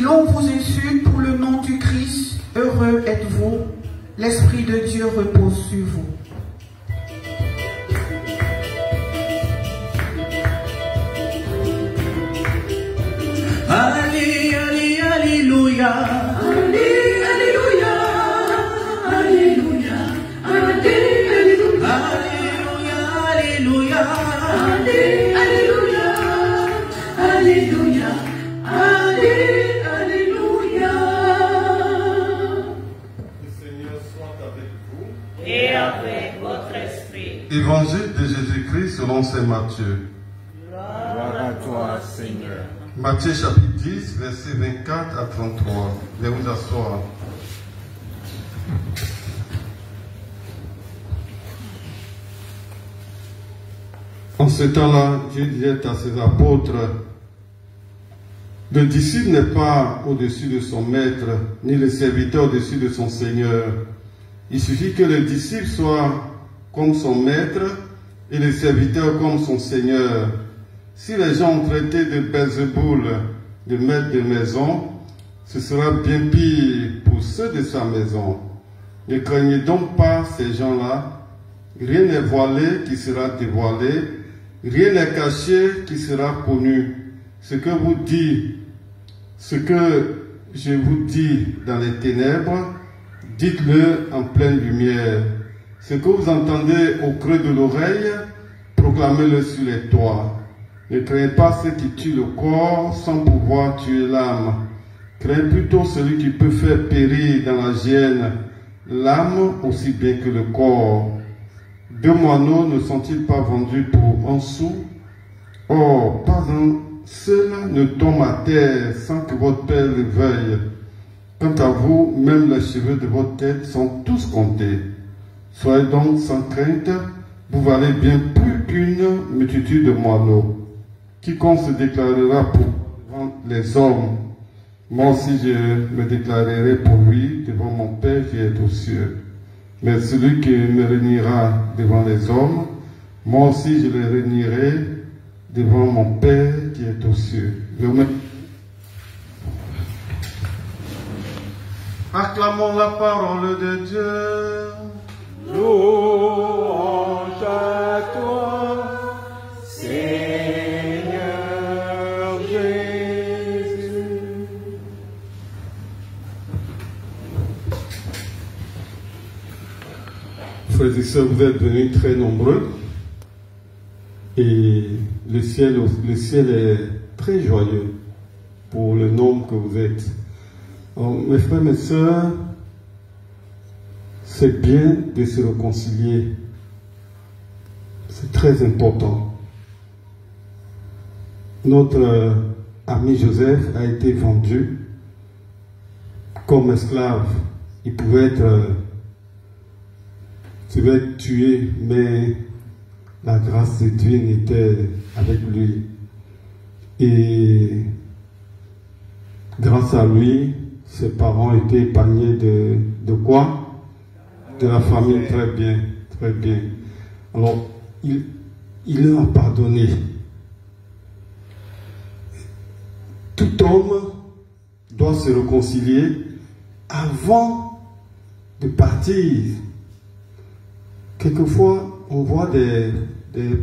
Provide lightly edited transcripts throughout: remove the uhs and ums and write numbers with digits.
L'on vous insulte pour le nom du Christ. Heureux êtes-vous. L'Esprit de Dieu repose sur vous. Alléluia. Alléluia. Alléluia. Alléluia. Alléluia. Alléluia. Alléluia. Le Seigneur soit avec vous. Et avec votre esprit. Évangile de Jésus-Christ selon saint Matthieu. Gloire à toi, Seigneur. Matthieu chapitre 10, versets 24 à 33. Veuillez vous asseoir. En ce temps-là, Dieu disait à ses apôtres, le disciple n'est pas au-dessus de son maître, ni le serviteur au-dessus de son Seigneur. Il suffit que le disciple soit comme son maître et le serviteur comme son Seigneur. Si les gens ont traité de Belzéboul, de maître de maison, ce sera bien pire pour ceux de sa maison. Ne craignez donc pas ces gens-là. Rien n'est voilé qui sera dévoilé, rien n'est caché qui sera connu. Ce que je vous dis dans les ténèbres, dites-le en pleine lumière. Ce que vous entendez au creux de l'oreille, proclamez-le sur les toits. Ne craignez pas ceux qui tuent le corps sans pouvoir tuer l'âme. Craignez plutôt celui qui peut faire périr dans la géhenne l'âme aussi bien que le corps. 2 moineaux ne sont-ils pas vendus pour 1 sou? Or, pas un seul ne tombe à terre sans que votre Père le veuille. Quant à vous, même les cheveux de votre tête sont tous comptés. Soyez donc sans crainte, vous valez bien plus qu'une multitude de moineaux. Quiconque se déclarera pour les hommes, moi aussi je me déclarerai pour lui devant mon Père qui est aux cieux. Mais celui qui me réunira devant les hommes, moi aussi je le réunirai devant mon Père qui est aux cieux. Acclamons la parole de Dieu. Louange à toi, Seigneur Jésus. Frères et sœurs, vous êtes venus très nombreux et le ciel est très joyeux pour le nombre que vous êtes. Alors, mes frères, mes sœurs, c'est bien de se réconcilier. C'est très important. Notre ami Joseph a été vendu comme esclave. Il pouvait être tué, mais la grâce de Dieu était avec lui. Et grâce à lui, ses parents étaient épargnés de quoi? De la famille. Très bien, très bien. Alors, il leur a pardonné. Tout homme doit se réconcilier avant de partir. Quelquefois, on voit des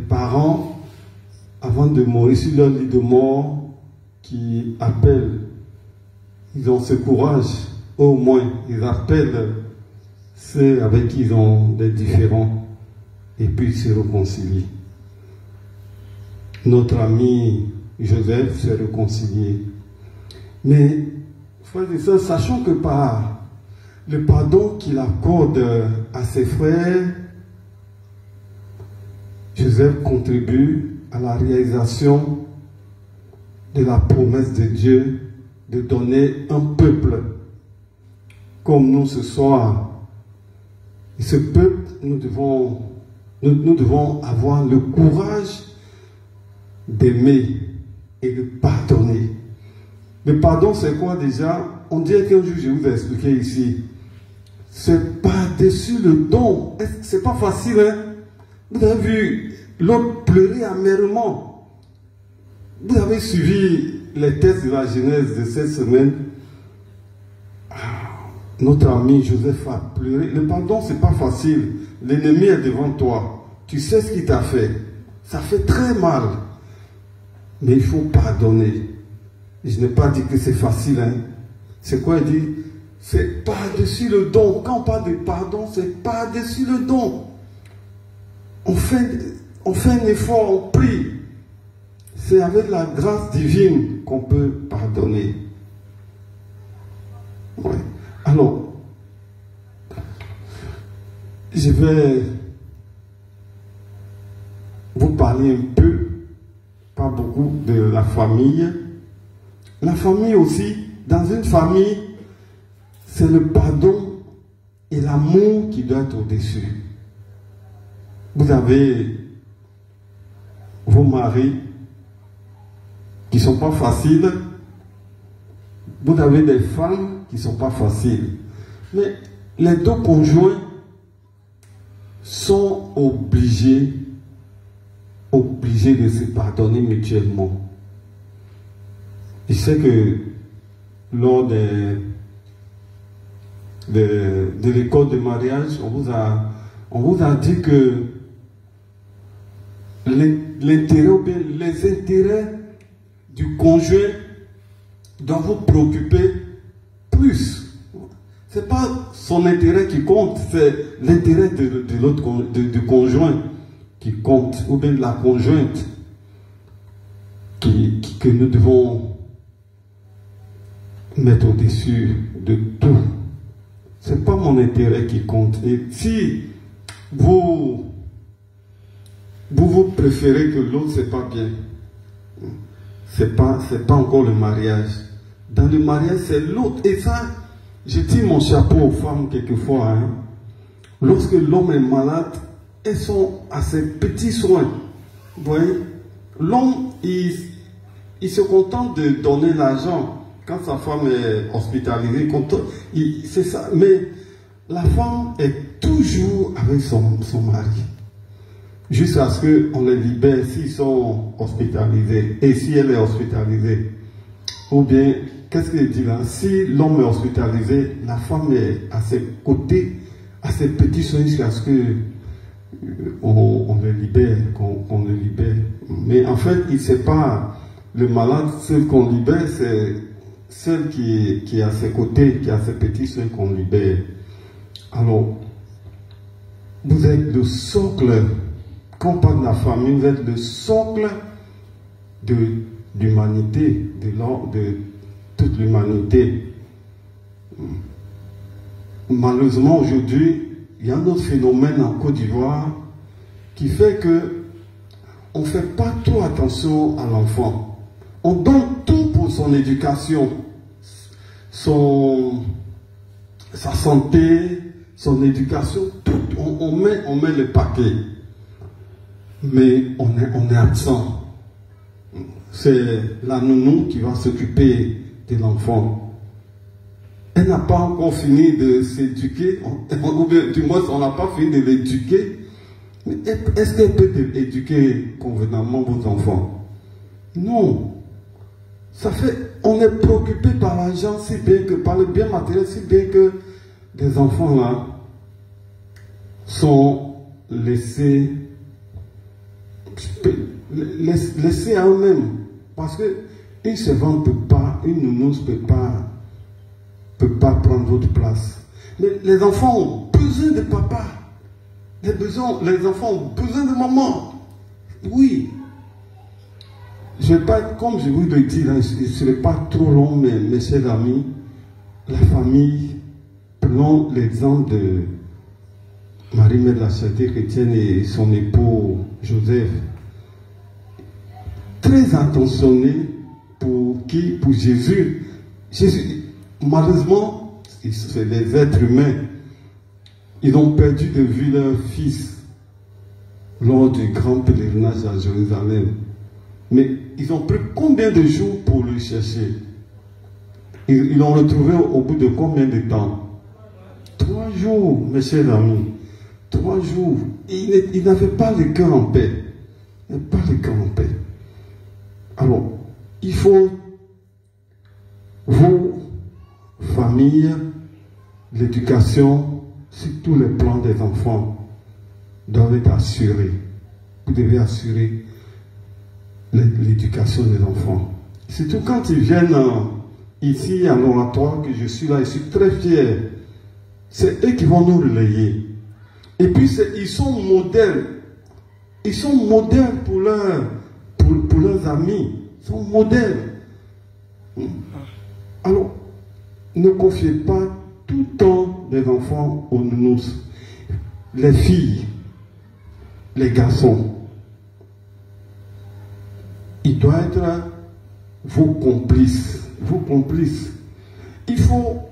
parents, avant de mourir, sur leur lit de mort, qui appellent. Ils ont ce courage, au moins, ils appellent ceux avec qui ils ont des différends, et puis ils se réconcilient. Notre ami Joseph s'est réconcilié. Mais, frères et sœurs, sachons que par le pardon qu'il accorde à ses frères, Joseph contribue à la réalisation de la promesse de Dieu de donner un peuple comme nous ce soir. Et ce peuple, nous devons avoir le courage d'aimer et de pardonner. Le pardon, c'est quoi déjà? On dirait qu'un jour, je vous ai expliqué ici. C'est par-dessus le don. C'est pas facile, hein? Vous avez vu l'autre pleurer amèrement. Vous avez suivi les textes de la Genèse de cette semaine. notre ami Joseph a pleuré. Le pardon, c'est pas facile. L'ennemi est devant toi. Tu sais ce qu'il t'a fait. Ça fait très mal. Mais il faut pardonner. Et je n'ai pas dit que c'est facile. Hein. C'est quoi il dit? C'est par-dessus le don. Quand on parle de pardon, c'est par-dessus le don. On fait un effort, on prie. C'est avec la grâce divine qu'on peut pardonner. Ouais. Alors, je vais vous parler un peu, pas beaucoup, de la famille. La famille aussi, dans une famille, c'est le pardon et l'amour qui doit être au-dessus. Vous avez vos maris qui ne sont pas faciles. Vous avez des femmes qui ne sont pas faciles. Mais les deux conjoints sont obligés de se pardonner mutuellement. Je sais que lors de l'école de mariage, on vous a dit que l'intérêt ou bien les intérêts du conjoint doivent vous préoccuper plus. Ce n'est pas son intérêt qui compte, c'est l'intérêt de l'autre, du conjoint qui compte, ou bien de la conjointe que nous devons mettre au-dessus de tout. Ce n'est pas mon intérêt qui compte. Et si vous préférez que l'autre, c'est pas bien, c'est pas encore le mariage. Dans le mariage, c'est l'autre. Et ça, je tire mon chapeau aux femmes quelquefois. Hein. Lorsque l'homme est malade, elles sont à ses petits soins. Vous voyez, l'homme, il se contente de donner l'argent. Quand sa femme est hospitalisée, c'est ça. Mais la femme est toujours avec son mari. Jusqu'à ce qu'on les libère s'ils sont hospitalisés. Et si elle est hospitalisée. Ou bien, qu'est-ce qu'il dit là? Si l'homme est hospitalisé, la femme est à ses côtés, à ses petits soins jusqu'à ce qu'on les libère, qu'on les libère. Mais en fait, il ne sait pas, le malade, celle qu'on libère, c'est celle qui est à ses côtés, qui a ses petits soins qu'on libère. Alors, vous êtes le socle, quand on parle de la famille, vous êtes le socle d'humanité, de toute l'humanité. Malheureusement, aujourd'hui, il y a un autre phénomène en Côte d'Ivoire qui fait que on ne fait pas trop attention à l'enfant. On donne tout pour son éducation, sa santé, son éducation, tout. On met le paquet. Mais on est absent. C'est la nounou qui va s'occuper de l'enfant. Elle n'a pas encore fini de s'éduquer, ou bien du moins on n'a pas fini de l'éduquer. Mais est-ce qu'elle peut éduquer convenablement vos enfants? Non. Ça fait, on est préoccupé par l'argent si bien que, par le bien matériel si bien que des enfants là sont laissés à eux-mêmes. Parce que une servante ne peut pas, une nounou ne peut pas prendre votre place. Mais les enfants ont besoin de papa. Les enfants ont besoin de maman. Oui. Je vais pas, comme je vous le dis, là, ce ne serait pas trop long, mais mes chers amis, la famille, prenons l'exemple de Marie-Mère de la Charité chrétienne et son époux Joseph. Très attentionné pour qui? Pour Jésus. Jésus, malheureusement, c'est des êtres humains. Ils ont perdu de vue leur fils lors du grand pèlerinage à Jérusalem. Mais ils ont pris combien de jours pour le chercher? Ils l'ont retrouvé au bout de combien de temps? 3 jours, mes chers amis. 3 jours. Ils n'avaient pas le cœur en paix. Ils n'avaient pas le cœur en paix. Alors, il faut, vos familles, l'éducation sur tous les plans des enfants doivent être assurés. Vous devez assurer l'éducation des enfants. Surtout quand ils viennent ici à l'oratoire, que je suis là, je suis très fier. C'est eux qui vont nous relayer. Et puis ils sont modèles. Ils sont modèles pour leurs amis. Ils sont modèles. Alors, ne confiez pas tout le temps des enfants aux nounous. Les filles, les garçons, ils doivent être vos complices. Vos complices. Il faut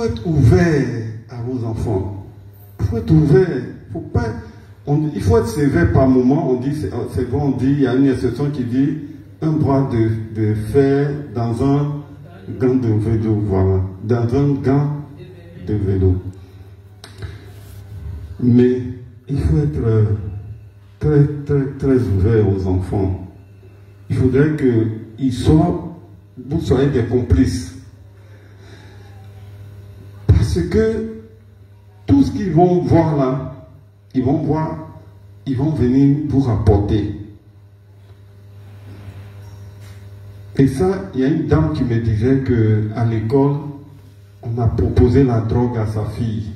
être ouvert à vos enfants. Il faut être ouvert. Il faut être sévère par moment. On dit, c'est bon, on dit, il y a une expression qui dit un bras de fer dans un gant de vélo. Voilà. Dans un gant de vélo. Mais il faut être très, très, très ouvert aux enfants. Il faudrait que vous soyez des complices. Parce que tout ce qu'ils vont voir là, ils vont venir vous rapporter. Et ça, il y a une dame qui me disait qu'à l'école, on a proposé la drogue à sa fille.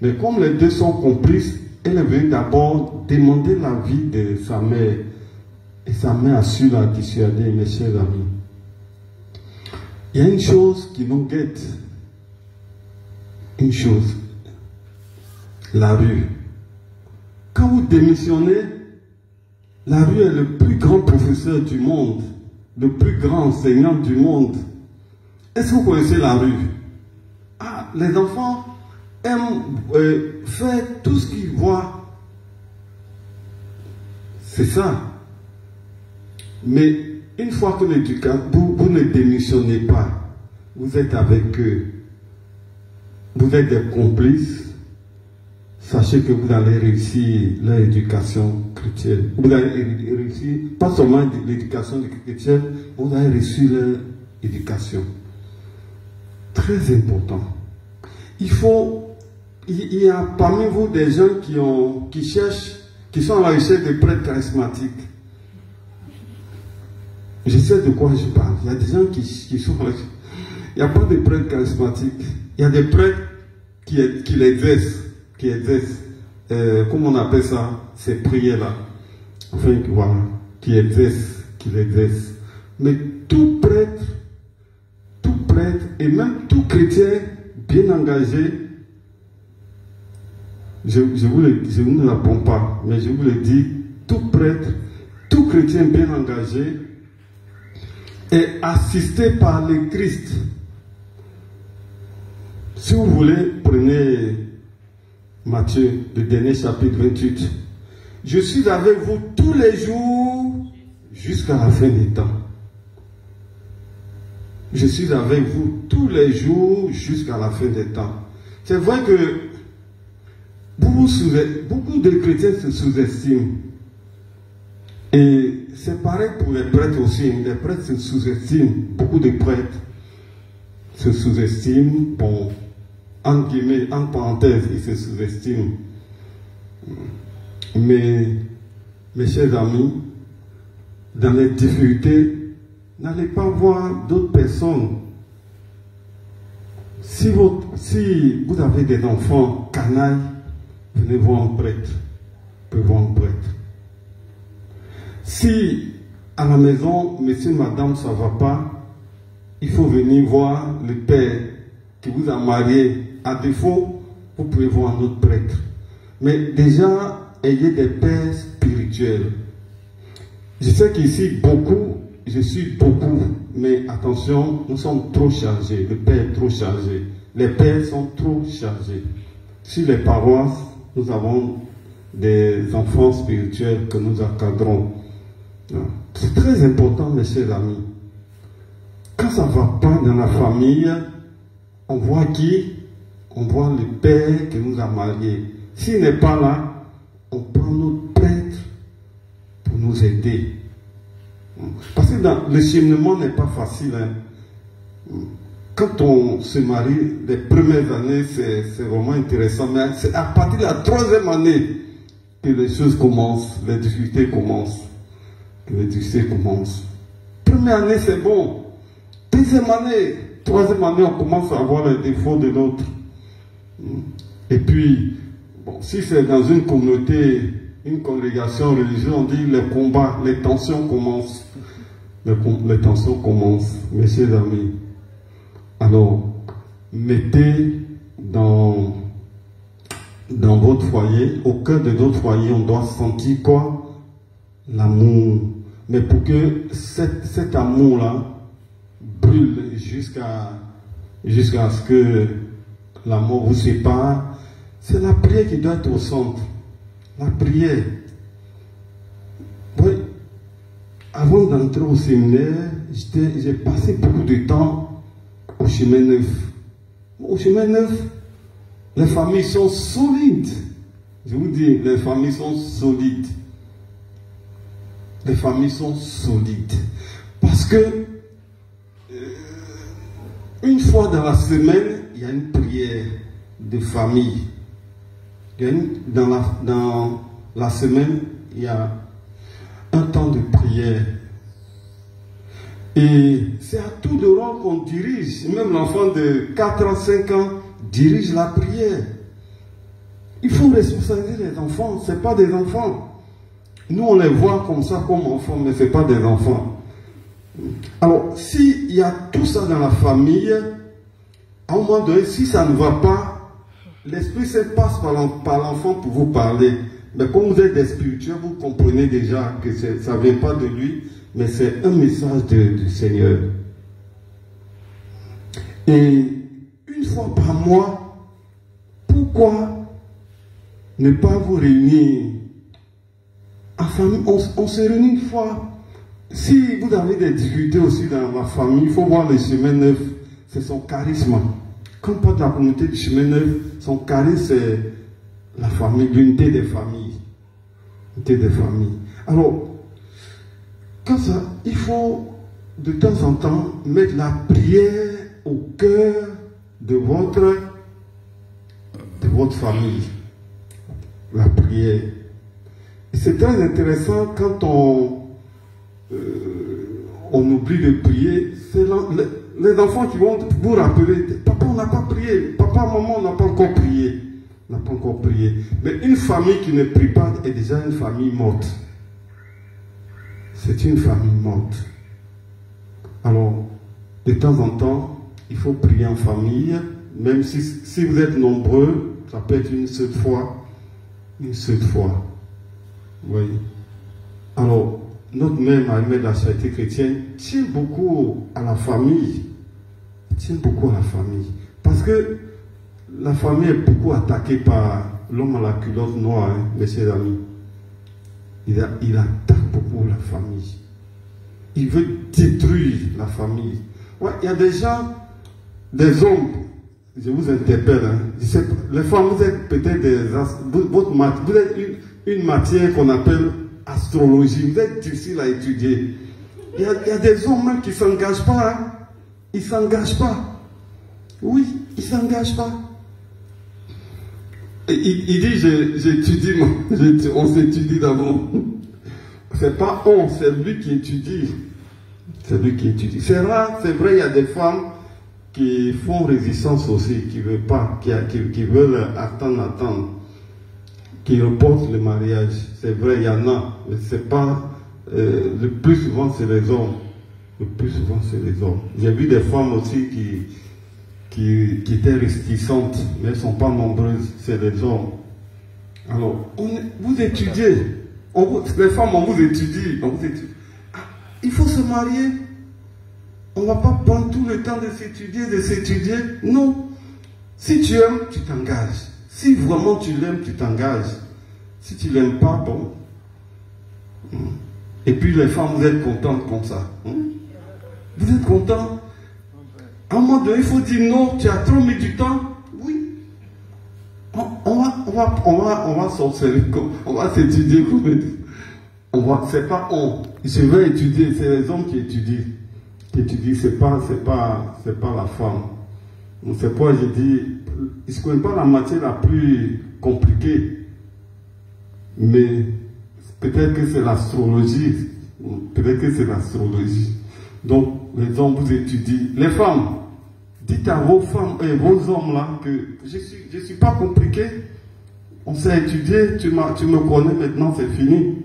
Mais comme les deux sont complices, elle est venue d'abord demander l'avis de sa mère. Et sa mère a su la dissuader, mes chers amis. Il y a une chose qui nous guette. Une chose. La rue. Quand vous démissionnez, la rue est le plus grand professeur du monde. Le plus grand enseignant du monde. Est-ce que vous connaissez la rue? Ah, les enfants aiment faire tout ce qu'ils voient. C'est ça. Mais une fois que vous ne démissionnez pas, vous êtes avec eux, vous êtes des complices, sachez que vous allez réussir leur éducation chrétienne. Vous allez réussir, pas seulement l'éducation chrétienne, vous allez réussir leur éducation. Très important. Il y a parmi vous des gens qui sont à la recherche de prêtres charismatiques. Je sais de quoi je parle. Il y a des gens qui sont... Il n'y a pas de prêtres charismatiques. Il y a des prêtres qui exercent. Comment on appelle ça? Ces prières-là. Enfin, voilà. Qui exercent. Mais tout prêtre, et même tout chrétien bien engagé, je ne l'apprends pas, mais je vous le dis, tout prêtre, tout chrétien bien engagé, est assisté par le Christ. Si vous voulez, prenez Matthieu, le dernier chapitre 28. Je suis avec vous tous les jours jusqu'à la fin des temps. Je suis avec vous tous les jours jusqu'à la fin des temps. C'est vrai que beaucoup de chrétiens se sous-estiment. Et c'est pareil pour les prêtres aussi. Les prêtres se sous-estiment. Beaucoup de prêtres se sous-estiment. Bon, en guillemets, en parenthèse, ils se sous-estiment. Mais, mes chers amis, dans les difficultés, n'allez pas voir d'autres personnes. Si vous avez des enfants canailles, venez voir un prêtre. Venez voir un prêtre. Si à la maison, monsieur, madame, ça ne va pas, il faut venir voir le père qui vous a marié. À défaut, vous pouvez voir un autre prêtre. Mais déjà, ayez des pères spirituels. Je sais qu'ici, je suis beaucoup, mais attention, nous sommes trop chargés. Le père est trop chargé. Les pères sont trop chargés. Sur les paroisses, nous avons des enfants spirituels que nous encadrons. C'est très important, mes chers amis. Quand ça ne va pas dans la famille, on voit qui? On voit le père qui nous a mariés. S'il n'est pas là, on prend notre prêtre pour nous aider. Parce que le cheminement n'est pas facile. Hein. quand on se marie, les premières années, c'est vraiment intéressant, mais c'est à partir de la troisième année que les choses commencent, les difficultés commencent. Première année, c'est bon. Deuxième année, troisième année, on commence à voir les défauts de l'autre. Et puis, bon, si c'est dans une communauté, une congrégation religieuse, on dit les combats, les tensions commencent. Les tensions commencent, mes chers amis. Alors, mettez dans votre foyer, au cœur de notre foyer, on doit sentir quoi? L'amour. Mais pour que cet amour-là brûle jusqu'à ce que la mort vous sépare, c'est la prière qui doit être au centre. La prière. Oui. Avant d'entrer au séminaire, j'ai passé beaucoup de temps au chemin neuf. Au chemin neuf, les familles sont solides. Je vous dis, les familles sont solides. Les familles sont solides. Parce que une fois dans la semaine, il y a une prière de famille. Dans la semaine, il y a un temps de prière. Et c'est à tout de rôle qu'on dirige. Même l'enfant de 4 ans, 5 ans dirige la prière. Il faut responsabiliser les enfants. Ce n'est pas des enfants. Nous, on les voit comme ça, comme enfants, mais ce n'est pas des enfants. Alors, s'il y a tout ça dans la famille, à un moment donné, si ça ne va pas, l'Esprit Saint passe par l'enfant pour vous parler. Mais comme vous êtes des spirituels, vous comprenez déjà que ça ne vient pas de lui, mais c'est un message du Seigneur. Et une fois par mois, pourquoi ne pas vous réunir en famille? On se réunit une fois. Si vous avez des difficultés aussi dans la famille, il faut voir le chemin neuf. C'est son charisme. Quand on parle de la communauté du chemin neuf, son charisme, c'est la famille, l'unité des familles. L'unité des familles. Alors, comme ça, il faut de temps en temps mettre la prière au cœur de votre famille. La prière. Et c'est très intéressant quand on oublie de prier. C'est les enfants qui vont vous rappeler, papa, on n'a pas prié, papa, maman, on n'a pas encore prié. On n'a pas encore prié. Mais une famille qui ne prie pas est déjà une famille morte. C'est une famille morte. Alors, de temps en temps, il faut prier en famille, même si vous êtes nombreux, ça peut être une seule fois. Une seule fois. Vous voyez. Alors, notre mère Marie de la Charité chrétienne tient beaucoup à la famille. Tient beaucoup à la famille. Parce que la famille est beaucoup attaquée par l'homme à la culotte noire, hein, mes chers amis. Il attaque beaucoup la famille. Il veut détruire la famille. Ouais, il y a des gens, des hommes, je vous interpelle, hein, les femmes, vous êtes peut-être vous êtes une matière qu'on appelle astrologie. Vous êtes difficile à étudier. Il y a des hommes même qui ne s'engagent pas. Hein. Ils ne s'engagent pas. Oui, ils ne s'engagent pas. Il dit, j'étudie, on s'étudie d'abord. C'est pas on, c'est lui qui étudie. C'est lui qui étudie. C'est rare, c'est vrai, il y a des femmes qui font résistance aussi, qui ne veulent pas, qui veulent attendre, qui reportent le mariage. C'est vrai, il y en a, mais c'est pas, le plus souvent c'est les hommes. Le plus souvent c'est les hommes. J'ai vu des femmes aussi qui étaient réticentes, mais elles ne sont pas nombreuses, c'est les hommes. Alors, vous étudiez, les femmes, on vous étudie. Ah, il faut se marier. On ne va pas prendre tout le temps de s'étudier. Non. Si tu aimes, tu t'engages. Si vraiment tu l'aimes, tu t'engages. Si tu ne l'aimes pas, bon. Et puis les femmes, vous êtes contentes comme ça. Vous êtes contents. À un moment donné, il faut dire non, tu as trop mis du temps. Oui. On va sortir, on va s'étudier. C'est pas on. Je vais étudier, c'est les hommes qui étudient. que tu dis c'est pas la femme. C'est pourquoi je dis, ils ne connaissent pas la matière la plus compliquée, mais peut-être que c'est l'astrologie. Peut-être que c'est l'astrologie. Donc, les hommes, vous étudiez. Les femmes, dites à vos femmes et vos hommes là que je suis pas compliqué. On s'est étudié, tu me connais maintenant, c'est fini.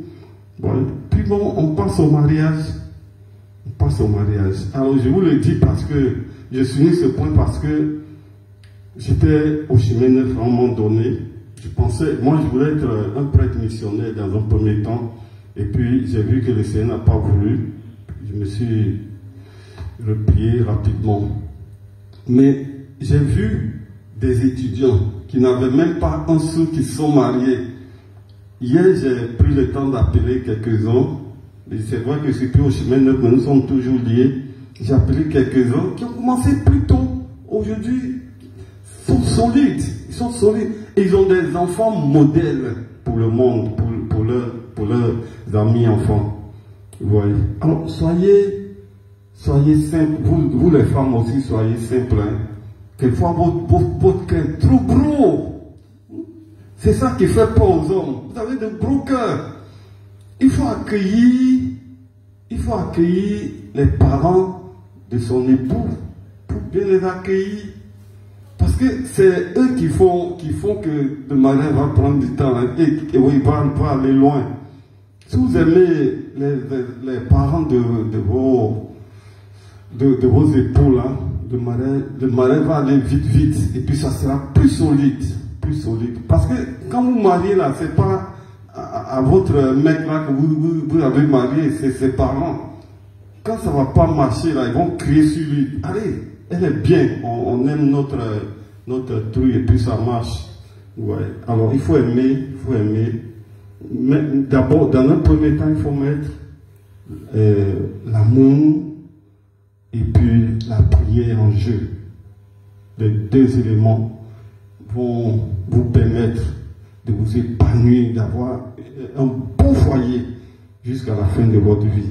Bon, puis bon, on passe au mariage. On passe au mariage. Alors, je vous le dis parce que je suis mis ce point parce que j'étais au chemin neuf à un moment donné. Je pensais, moi je voulais être un prêtre missionnaire dans un premier temps. Et puis j'ai vu que le Seigneur n'a pas voulu. Je me suis replié rapidement. Mais j'ai vu des étudiants qui n'avaient même pas un sou qui sont mariés. Hier, j'ai pris le temps d'appeler quelques-uns. C'est vrai que je suis plus au chemin neuf, mais nous sommes toujours liés. J'ai appelé quelques-uns qui ont commencé plus tôt. Aujourd'hui, ils sont solides. Ils sont solides. Et ils ont des enfants modèles pour le monde, pour leurs amis enfants. Vous voyez. Alors, soyez simples. Vous les femmes aussi, soyez simples. Hein. Quelquefois, votre cœur est trop gros. C'est ça qui fait peur aux hommes. Vous avez de gros cœurs. Il faut accueillir les parents de son époux pour bien les accueillir. Parce que c'est eux qui font que le mariage va prendre du temps hein, et oui, va aller loin. Si vous aimez les parents de vos époux là, le mariage va aller vite et puis ça sera plus solide. Parce que quand vous mariez là, c'est pas à votre mec là que vous avez marié, c'est ses parents. Quand ça va pas marcher là, ils vont crier sur lui. Allez, elle est bien, on aime notre truc et puis ça marche. Ouais. Alors il faut aimer. Mais d'abord, dans un premier temps, il faut mettre l'amour et puis la prière en jeu. Les deux éléments vont vous permettre de vous épanouir, d'avoir un bon foyer jusqu'à la fin de votre vie.